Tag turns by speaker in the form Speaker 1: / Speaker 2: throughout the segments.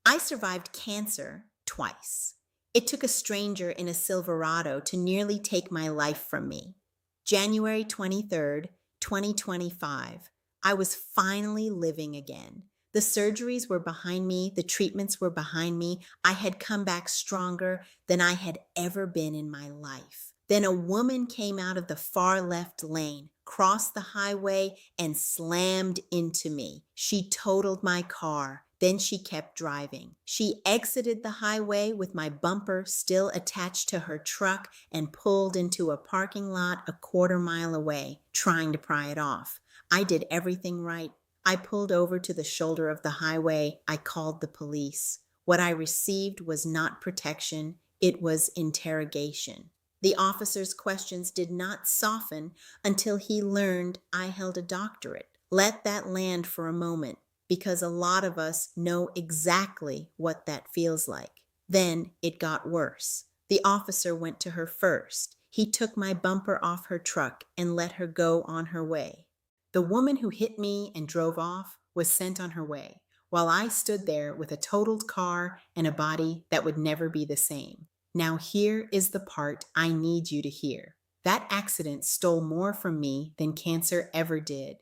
Speaker 1: I survived cancer twice. It took a stranger in a Silverado to nearly take my life from me. January 23rd, 2025. I was finally living again. The surgeries were behind me, the treatments were behind me. I had come back stronger than I had ever been in my life. Then a woman came out of the far left lane, crossed the highway, and slammed into me. She totaled my car. Then she kept driving. She exited the highway with my bumper still attached to her truck and pulled into a parking lot a quarter mile away, trying to pry it off. I did everything right. I pulled over to the shoulder of the highway. I called the police. What I received was not protection, it was interrogation. The officer's questions did not soften until he learned I held a doctorate. Let that land for a moment, because a lot of us know exactly what that feels like. Then it got worse. The officer went to her first. He took my bumper off her truck and let her go on her way. The woman who hit me and drove off was sent on her way, while I stood there with a totaled car and a body that would never be the same. Now, here is the part I need you to hear. That accident stole more from me than cancer ever did.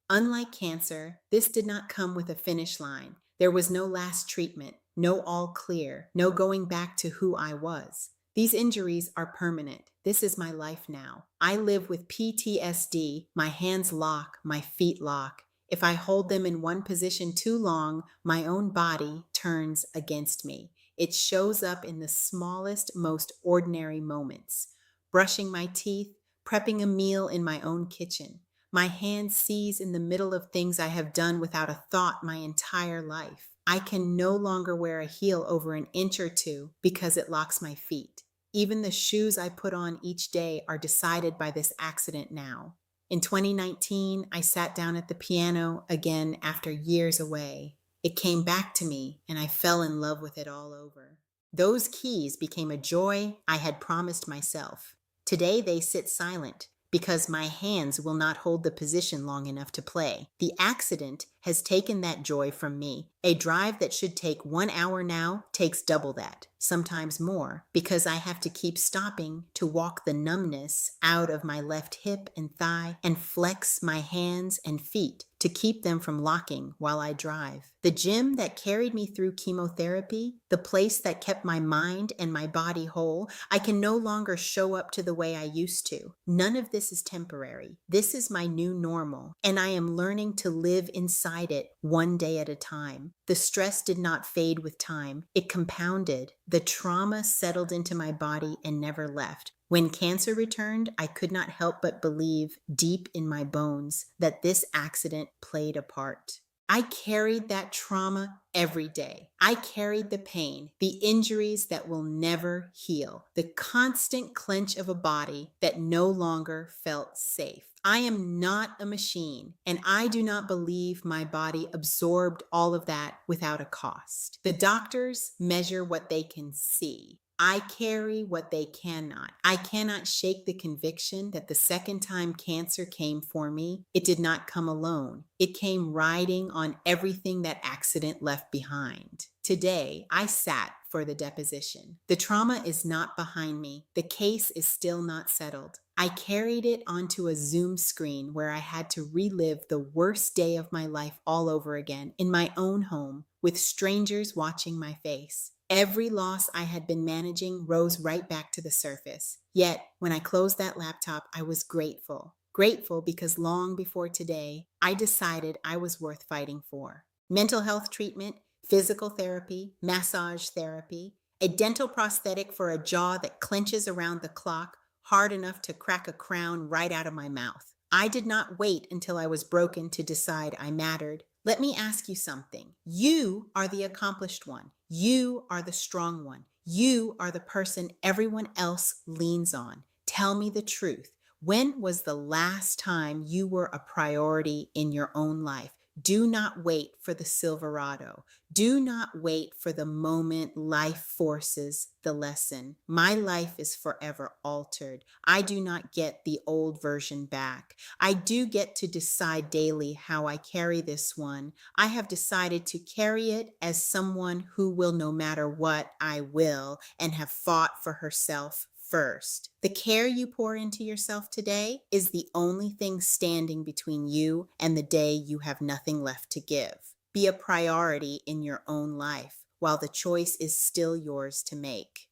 Speaker 1: Unlike cancer, this did not come with a finish line. There was no last treatment, no all clear, no going back to who I was. These injuries are permanent. This is my life now. I live with PTSD. My hands lock, my feet lock. If I hold them in one position too long, my own body turns against me. It shows up in the smallest, most ordinary moments. Brushing my teeth, prepping a meal in my own kitchen. My hand seize in the middle of things I have done without a thought my entire life. I can no longer wear a heel over an inch or two because it locks my feet. Even the shoes I put on each day are decided by this accident now. In 2019, I sat down at the piano again after years away. It came back to me, and I fell in love with it all over. Those keys became a joy I had promised myself. Today they sit silent because my hands will not hold the position long enough to play. The accident has taken that joy from me. A drive that should take 1 hour now takes double that, sometimes more, because I have to keep stopping to walk the numbness out of my left hip and thigh and flex my hands and feet to keep them from locking while I drive. The gym that carried me through chemotherapy, the place that kept my mind and my body whole, I can no longer show up to the way I used to. None of this is temporary. This is my new normal, and I am learning to live inside it one day at a time. The stress did not fade with time. It compounded. The trauma settled into my body and never left. When cancer returned, I could not help but believe deep in my bones that this accident played a part. I carried that trauma every day. I carried the pain, the injuries that will never heal, the constant clench of a body that no longer felt safe. I am not a machine, and I do not believe my body absorbed all of that without a cost. The doctors measure what they can see. I carry what they cannot. I cannot shake the conviction that the second time cancer came for me, it did not come alone. It came riding on everything that accident left behind. Today, I sat for the deposition. The trauma is not behind me. The case is still not settled. I carried it onto a Zoom screen where I had to relive the worst day of my life all over again in my own home with strangers watching my face. Every loss I had been managing rose right back to the surface. Yet, when I closed that laptop, I was grateful. Grateful because long before today, I decided I was worth fighting for. Mental health treatment, physical therapy, massage therapy, a dental prosthetic for a jaw that clenches around the clock hard enough to crack a crown right out of my mouth. I did not wait until I was broken to decide I mattered. Let me ask you something. You are the accomplished one. You are the strong one. You are the person everyone else leans on. Tell me the truth. When was the last time you were a priority in your own life? Do not wait for the Silverado. Do not wait for the moment life forces the lesson. My life is forever altered. I do not get the old version back. I do get to decide daily how I carry this one. I have decided to carry it as someone who will, no matter what, I will, and have fought for herself first. The care you pour into yourself today is the only thing standing between you and the day you have nothing left to give. Be a priority in your own life while the choice is still yours to make.